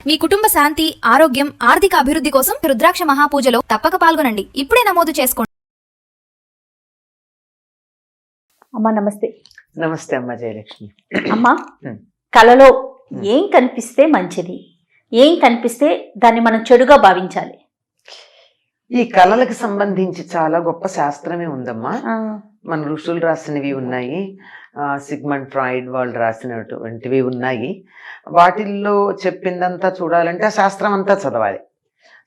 మీ కుటుంబ శాంతి, ఆరోగ్యం, ఆర్థిక అభివృద్ధి కోసం రుద్రాక్ష మహాపూజలో తప్పక పాల్గొనండి. ఇప్పుడే నమోదు చేసుకోండి. అమ్మా నమస్తే. నమస్తే అమ్మ జయలక్ష్మి. అమ్మా, కళలో ఏం కనిపిస్తే మంచిది, ఏం కనిపిస్తే దాన్ని మనం చెడుగా భావించాలి? ఈ కళలకు సంబంధించి చాలా గొప్ప శాస్త్రమే ఉందమ్మా. మన ఋషులు రాసినవి ఉన్నాయి, సిగ్మండ్ ఫ్రాయిడ్ వాళ్ళు రాసినటువంటివి ఉన్నాయి. వాటిల్లో చెప్పిందంతా చూడాలంటే ఆ శాస్త్రం అంతా చదవాలి.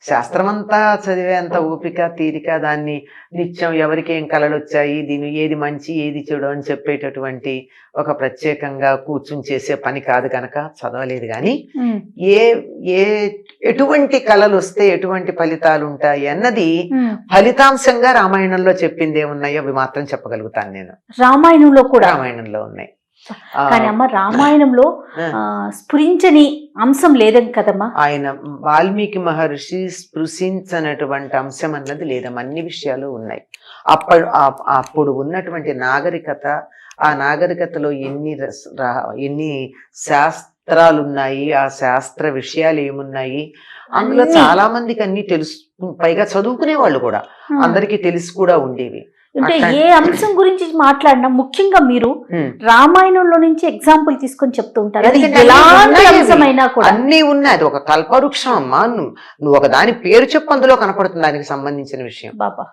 శాస్త్రం అంతా చదివేంత ఓపిక, తీరిక, దాన్ని నిత్యం ఎవరికి ఏం కళలు వచ్చాయి, దీని ఏది మంచి ఏది చెడు అని చెప్పేటటువంటి ఒక ప్రత్యేకంగా కూర్చుని చేసే పని కాదు కనుక చదవలేదు. కానీ ఎటువంటి కళలు వస్తే ఎటువంటి ఫలితాలు ఉంటాయి అన్నది ఫలితాంశంగా రామాయణంలో చెప్పింది ఏమున్నాయో అవి మాత్రం చెప్పగలుగుతాను నేను. రామాయణంలో కూడా రామాయణంలో ఉన్నాయి. కానీ అమ్మ, రామాయణంలో స్ఫురించని అంశం లేదని కదమ్మా. ఆయన వాల్మీకి మహర్షి స్పృశించనటువంటి అంశం అన్నది లేదమ్మా. అన్ని విషయాలు ఉన్నాయి. అప్పుడు ఉన్నటువంటి నాగరికత, ఆ నాగరికతలో ఎన్ని శాస్త్రాలు ఉన్నాయి, ఆ శాస్త్ర విషయాలు ఏమున్నాయి, అందులో చాలా మందికి అన్ని తెలుసు. పైగా చదువుకునే వాళ్ళు కూడా అందరికీ తెలిసి కూడా ఉండేవి. అంటే ఏ అంశం గురించి మాట్లాడినా ముఖ్యంగా మీరు రామాయణంలో నుంచి ఎగ్జాంపుల్ తీసుకొని చెప్తూ ఉంటారు. అన్ని ఉన్నాయి. అది ఒక కల్పవృక్షం అమ్మా. నువ్వు ఒక దాని పేరు చెప్పు, అందులో కనపడుతుంది దానికి సంబంధించిన విషయం. బాబా,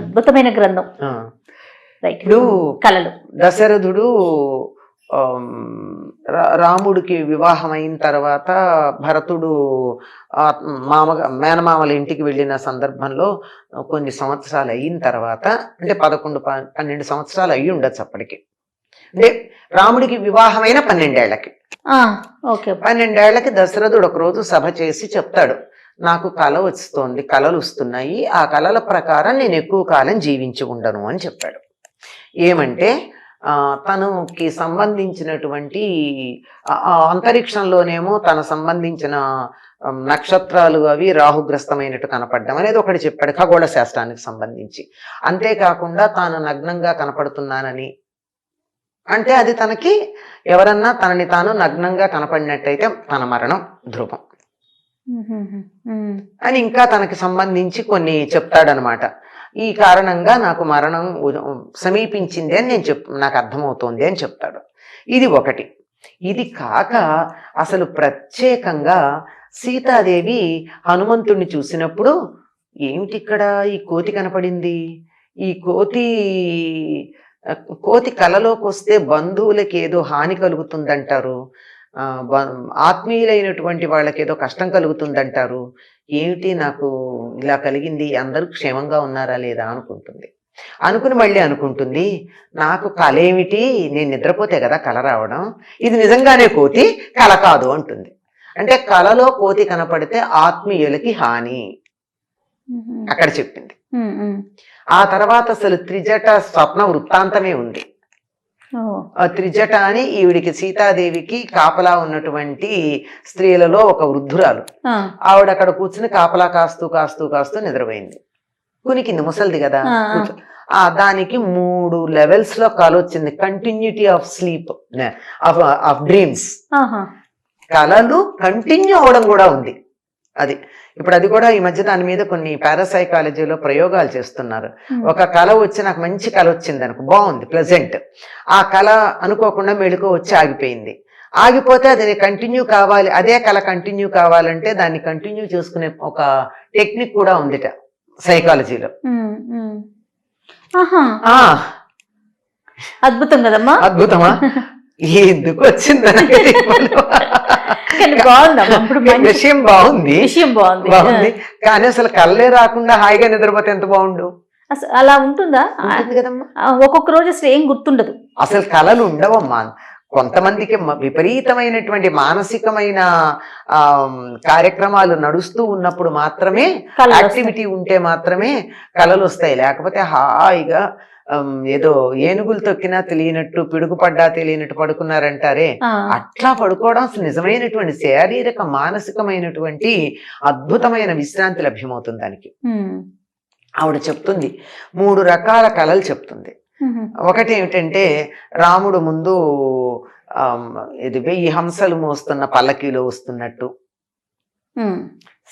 అద్భుతమైన గ్రంథం. ఇప్పుడు కళలు దశరథుడు రాముడికి వివాహం అయిన తర్వాత భరతుడు మేనమామల ఇంటికి వెళ్ళిన సందర్భంలో కొన్ని సంవత్సరాలు అయిన తర్వాత, అంటే 11-12 సంవత్సరాలు అయ్యి ఉండొచ్చు అప్పటికి. అంటే రాముడికి వివాహమైన 12 ఏళ్లకి 12 ఏళ్లకి దశరథుడు ఒకరోజు సభ చేసి చెప్తాడు, నాకు కళ వస్తోంది, కళలు వస్తున్నాయి, ఆ కళల ప్రకారం నేను ఎక్కువ కాలం జీవించి ఉండను అని చెప్పాడు. ఏమంటే తనకి సంబంధించినటువంటి అంతరిక్షంలోనేమో తన సంబంధించిన నక్షత్రాలు అవి రాహుగ్రస్తమైనట్టు కనపడడం అనేది ఒకటి చెప్పాడు, ఖగోళ శాస్త్రానికి సంబంధించి. అంతేకాకుండా తాను నగ్నంగా కనపడుతున్నానని, అంటే అది తనకి ఎవరన్నా తనని తాను నగ్నంగా కనపడినట్టయితే తన మరణం ధ్రువం అని ఇంకా తనకి సంబంధించి కొన్ని చెప్తాడనమాట. ఈ కారణంగా నాకు మరణం సమీపించింది అని నాకు అర్థమవుతోంది అని చెప్తాడు. ఇది ఒకటి. ఇది కాక అసలు ప్రత్యేకంగా సీతాదేవి హనుమంతుడిని చూసినప్పుడు, ఏమిటి ఇక్కడ ఈ కోతి కనపడింది, ఈ కోతి కలలోకి వస్తే బంధువులకి ఏదో హాని కలుగుతుందంటారు, ఆత్మీయులైనటువంటి వాళ్ళకి ఏదో కష్టం కలుగుతుందంటారు, ఏమిటి నాకు ఇలా కలిగింది, అందరూ క్షేమంగా ఉన్నారా లేదా అనుకుని మళ్ళీ అనుకుంటుంది, నాకు కళ ఏమిటి, నేను నిద్రపోతే కదా కళ రావడం, ఇది నిజంగానే కోతి, కళ కాదు అంటుంది. అంటే కళలో కోతి కనపడితే ఆత్మీయులకి హాని అక్కడ చెప్పింది. ఆ తర్వాత అసలు త్రిజట స్వప్న వృత్తాంతమే ఉంది. త్రిజట అని ఈవిడికి సీతాదేవికి కాపలా ఉన్నటువంటి స్త్రీలలో ఒక వృద్ధురాలు. ఆవిడ అక్కడ కూర్చుని కాపలా కాస్తూ కాస్తూ కాస్తూ నిద్రపోయింది. కునికింది, ముసలిది కదా. దానికి 3 లెవెల్స్ లో కళ వచ్చింది. Continuity of sleep, of dreams. కళలు కంటిన్యూ అవడం కూడా ఉంది. అది ఇప్పుడు అది కూడా ఈ మధ్య దాని మీద కొన్ని పారాసైకాలజీలో ప్రయోగాలు చేస్తున్నారు. ఒక కళ వచ్చి నాకు మంచి కళ వచ్చింది అనుకో, బాగుంది, ప్లెజెంట్. ఆ కళ అనుకోకుండా మెళుకు వచ్చి ఆగిపోయింది. ఆగిపోతే అది కంటిన్యూ కావాలి, అదే కళ కంటిన్యూ కావాలంటే దాన్ని కంటిన్యూ చేసుకునే ఒక టెక్నిక్ కూడా ఉందిట సైకాలజీలో. అద్భుతం కదమ్మా. అద్భుతమా? ఎందుకు వచ్చింది విషయం బాగుంది, కానీ అసలు కళ్ళే రాకుండా హాయిగా నిద్రపోతే ఎంత బాగుండు. అలా ఉంటుందా కదమ్మా? ఒక్కొక్క రోజు అసలు ఏం గుర్తుండదు, అసలు కళలు ఉండవమ్మా. కొంతమందికి విపరీతమైనటువంటి మానసికమైన కార్యక్రమాలు నడుస్తూ ఉన్నప్పుడు మాత్రమే, యాక్టివిటీ ఉంటే మాత్రమే కళలు వస్తాయి. లేకపోతే హాయిగా ఏదో ఏనుగులు తొక్కినా తెలియనట్టు, పిడుగుపడ్డా తెలియనట్టు పడుకున్నారంటారే, అట్లా పడుకోవడం అసలు నిజమైనటువంటి శారీరక మానసికమైనటువంటి అద్భుతమైన విశ్రాంతి లభ్యమవుతుంది దానికి. ఆవిడ చెప్తుంది 3 రకాల కళలు చెప్తుంది. ఒకటి ఏమిటంటే, రాముడు ముందు ఇది 1000 హంసలు మోస్తున్న పల్లకీలో వస్తున్నట్టు,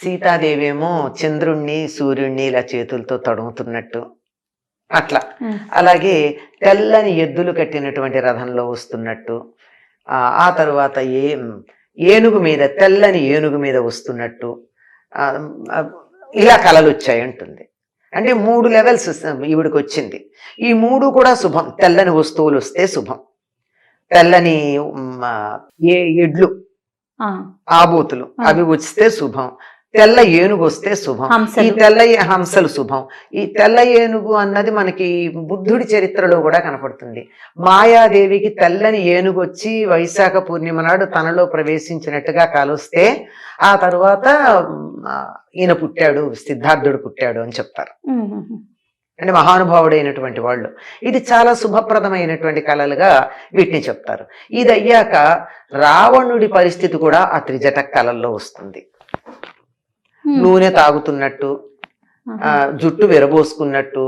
సీతాదేవి ఏమో చంద్రుణ్ణి సూర్యుణ్ణి ఇలా చేతులతో తడుముతున్నట్టు అట్లా. అలాగే తెల్లని ఎద్దులు కట్టినటువంటి రథంలో వస్తున్నట్టు, ఆ తరువాత ఏనుగు మీద తెల్లని ఏనుగు మీద వస్తున్నట్టు ఇలా కళలు వచ్చాయి అంటుంది. అంటే 3 లెవెల్స్ ఈవిడికి వచ్చింది. ఈ 3 కూడా శుభం. తెల్లని వస్తువులు వస్తే శుభం, తెల్లని ఎడ్లు ఆబోతులు అవి వస్తే శుభం, తెల్ల ఏనుగు వస్తే శుభం, ఈ తెల్ల హంసలు శుభం. ఈ తెల్ల ఏనుగు అన్నది మనకి బుద్ధుడి చరిత్రలో కూడా కనపడుతుంది. మాయాదేవికి తెల్లని ఏనుగు వచ్చి వైశాఖ పూర్ణిమ నాడు తనలో ప్రవేశించినట్టుగా కాలుస్తే ఆ తరువాత ఈయన పుట్టాడు, సిద్ధార్థుడు పుట్టాడు అని చెప్తారు. అంటే మహానుభావుడైనటువంటి వాళ్ళు. ఇది చాలా శుభప్రదమైనటువంటి కళలుగా వీటిని చెప్తారు. ఇది అయ్యాక రావణుడి పరిస్థితి కూడా ఆ త్రిజట కళల్లో వస్తుంది. నూనె తాగుతున్నట్టు, జుట్టు విరబోసుకున్నట్టు,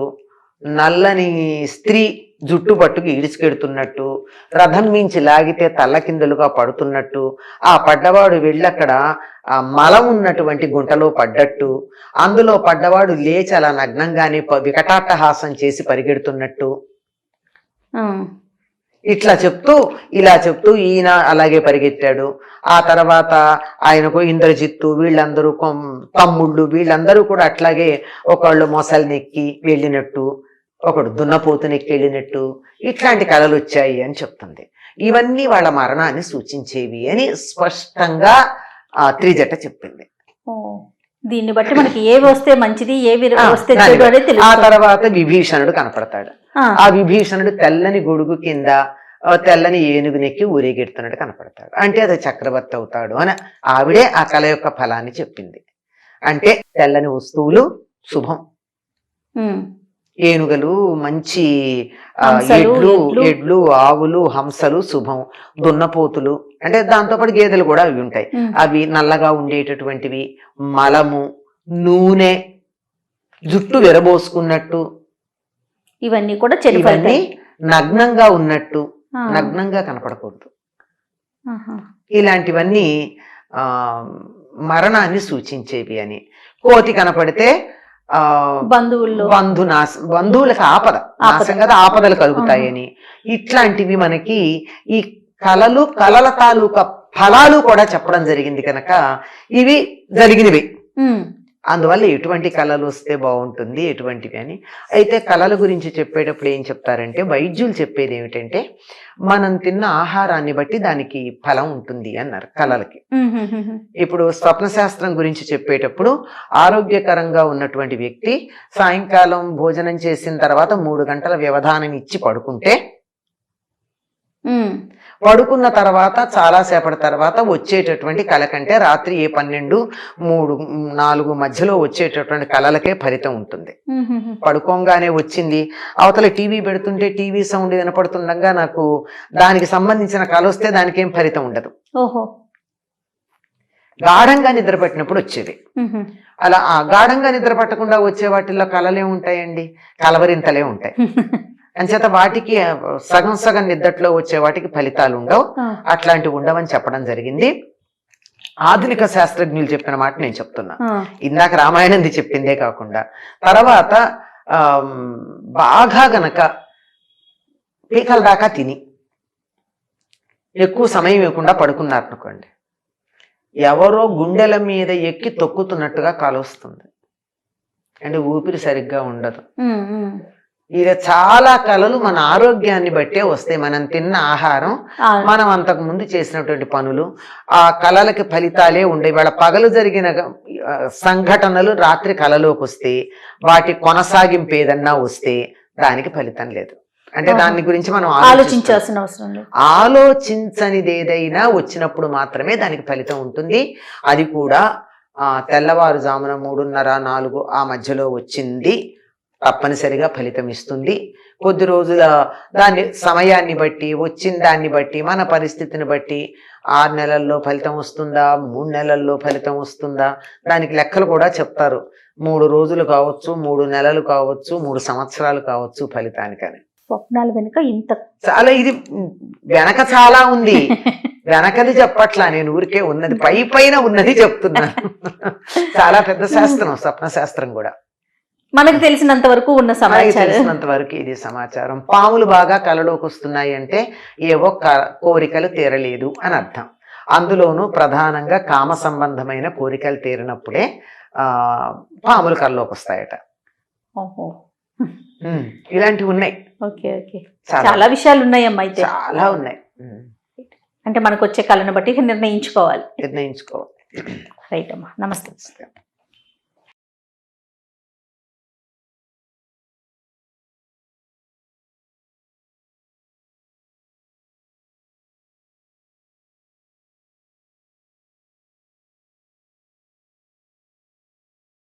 నల్లని స్త్రీ జుట్టు పట్టుకు ఈడ్చుకెడుతున్నట్టు, రథం మించి లాగితే తల్లకిందులుగా పడుతున్నట్టు, ఆ పడ్డవాడు వెళ్ళక్కడ ఆ మలం ఉన్నటువంటి గుంటలో పడ్డట్టు, అందులో పడ్డవాడు లేచి అలా నగ్నంగానే వికటాట్టహాసం చేసి పరిగెడుతున్నట్టు, ఇట్లా చెప్తూ ఇలా చెప్తూ ఈయన అలాగే పరిగెత్తాడు. ఆ తర్వాత ఆయనకు ఇంద్రజిత్తు వీళ్ళందరూ తమ్ముళ్ళు వీళ్ళందరూ కూడా అట్లాగే ఒకళ్ళు మొసలినెక్కి వెళ్ళినట్టు, ఒకడు దున్నపోతునెక్కి వెళ్ళినట్టు ఇట్లాంటి కళలు వచ్చాయి అని చెప్తుంది. ఇవన్నీ వాళ్ళ మరణాన్ని సూచించేవి అని స్పష్టంగా త్రిజట చెప్పింది. దీన్ని బట్టి మనకి ఏవి వస్తే మంచిది ఏవి వస్తే చెడు అనేది తెలుసు. ఆ తర్వాత విభీషణుడు కనపడతాడు. ఆ విభీషణుడు తెల్లని గొడుగు కింద తెల్లని ఏనుగునెక్కి ఊరేగెడుతున్నట్టు కనపడతాడు. అంటే అది చక్రవర్తి అవుతాడు అని ఆవిడే ఆ కళ యొక్క ఫలాన్ని చెప్పింది. అంటే తెల్లని వస్తువులు శుభం, ఏనుగలు మంచి ఎడ్లు ఆవులు హంసలు శుభం, దున్నపోతులు అంటే దాంతోపాటు గేదెలు కూడా అవి ఉంటాయి, అవి నల్లగా ఉండేటటువంటివి, మలము, నూనె, జుట్టు విరబోసుకున్నట్టు, ఇవన్నీ కూడా చెడు, నగ్నంగా ఉన్నట్టు, నగ్నంగా కనపడకూడదు, ఇలాంటివన్నీ మరణాన్ని సూచించేవి అని. కోతి కనపడితే బంధువులకు ఆపద నాశం కదా, ఆపదలు కలుగుతాయని. ఇట్లాంటివి మనకి ఈ కళల తాలూకా ఫలాలు కూడా చెప్పడం జరిగింది కనుక ఇవి జరిగినవి. అందువల్ల ఎటువంటి కళలు వస్తే బాగుంటుంది ఎటువంటివి అని. అయితే కళల గురించి చెప్పేటప్పుడు ఏం చెప్తారంటే వైద్యులు చెప్పేది ఏమిటంటే మనం తిన్న ఆహారాన్ని బట్టి దానికి ఫలం ఉంటుంది అన్నారు కళలకి. ఇప్పుడు స్వప్న శాస్త్రం గురించి చెప్పేటప్పుడు ఆరోగ్యకరంగా ఉన్నటువంటి వ్యక్తి సాయంకాలం భోజనం చేసిన తర్వాత 3 గంటల వ్యవధానం ఇచ్చి పడుకుంటే, పడుకున్న తర్వాత చాలాసేపటి తర్వాత వచ్చేటటువంటి కళ కంటే రాత్రి 12, 3, 4 మధ్యలో వచ్చేటటువంటి కళలకే ఫలితం ఉంటుంది. పడుకోగానే వచ్చింది, అవతల టీవీ పెడుతుంటే టీవీ సౌండ్ వినపడుతుండగా నాకు దానికి సంబంధించిన కళ వస్తే దానికి ఏం ఫలితం ఉండదు. గాఢంగా నిద్ర పట్టినప్పుడు వచ్చేది. అలా ఆ గాఢంగా నిద్ర పట్టకుండా వచ్చే వాటిల్లో కళలే ఉంటాయండి, కలవరింతలే ఉంటాయి. అంచేత వాటికి సగం నిద్రలో వచ్చే వాటికి ఫలితాలు ఉండవు, అట్లాంటివి ఉండవని చెప్పడం జరిగింది. ఆధునిక శాస్త్రజ్ఞులు చెప్పిన మాట నేను చెప్తున్నా, ఇందాక రామాయణంది చెప్పిందే కాకుండా. తర్వాత బాగా గనక పీకల దాకా తిని ఎక్కువ సమయం ఇవ్వకుండా పడుకున్నారు అనుకోండి, ఎవరో గుండెల మీద ఎక్కి తొక్కుతున్నట్టుగా కాలొస్తుంది, అంటే ఊపిరి సరిగ్గా ఉండదు. ఇది చాలా కళలు మన ఆరోగ్యాన్ని బట్టే వస్తాయి. మనం తిన్న ఆహారం, మనం అంతకు ముందు చేసినటువంటి పనులు, ఆ కళలకి ఫలితాలే ఉండేవి. వాళ్ళ పగలు జరిగిన సంఘటనలు రాత్రి కళలోకి వస్తే, వాటి కొనసాగింపు ఏదన్నా వస్తే దానికి ఫలితం లేదు. అంటే దాని గురించి మనం ఆలోచించాల్సిన అవసరం లేదు. ఆలోచించనిది ఏదైనా వచ్చినప్పుడు మాత్రమే దానికి ఫలితం ఉంటుంది. అది కూడా తెల్లవారుజామున 3:30, 4 ఆ మధ్యలో వచ్చింది తప్పనిసరిగా ఫలితం ఇస్తుంది. కొద్ది రోజుల దాని సమయాన్ని బట్టి, వచ్చిన దాన్ని బట్టి, మన పరిస్థితిని బట్టి 6 నెలల్లో ఫలితం వస్తుందా, 3 నెలల్లో ఫలితం వస్తుందా, దానికి లెక్కలు కూడా చెప్తారు. 3 రోజులు కావచ్చు, 3 నెలలు కావచ్చు, 3 సంవత్సరాలు కావచ్చు ఫలితానికని. స్వప్నాల వెనుక ఇంత చాలా ఇది వెనక చాలా ఉంది. వెనకది చెప్పట్లా, నేను ఊరికే ఉన్నది పైన ఉన్నది చెప్తున్నాను. చాలా పెద్ద శాస్త్రం స్వప్న శాస్త్రం కూడా. మనకు తెలిసినంత వరకు ఉన్న మనకి సమాచారం. తెలిసినంత వరకు ఇది సమాచారం. పాములు బాగా కలలోకి వస్తున్నాయి అంటే ఏవో కోరికలు తీరలేదు అని అర్థం. అందులోనూ ప్రధానంగా కామ సంబంధమైన కోరికలు తీరినప్పుడే పాములు కలలోకి వస్తాయట. ఓహో. ఇలాంటివి ఉన్నాయి, ఓకే ఓకే. చాలా విషయాలు ఉన్నాయమ్మా అయితే. చాలా ఉన్నాయి. అంటే మనకు వచ్చే కళను బట్టి నిర్ణయించుకోవాలి. నిర్ణయించుకోవాలి. రైట్ అమ్మా, నమస్తే.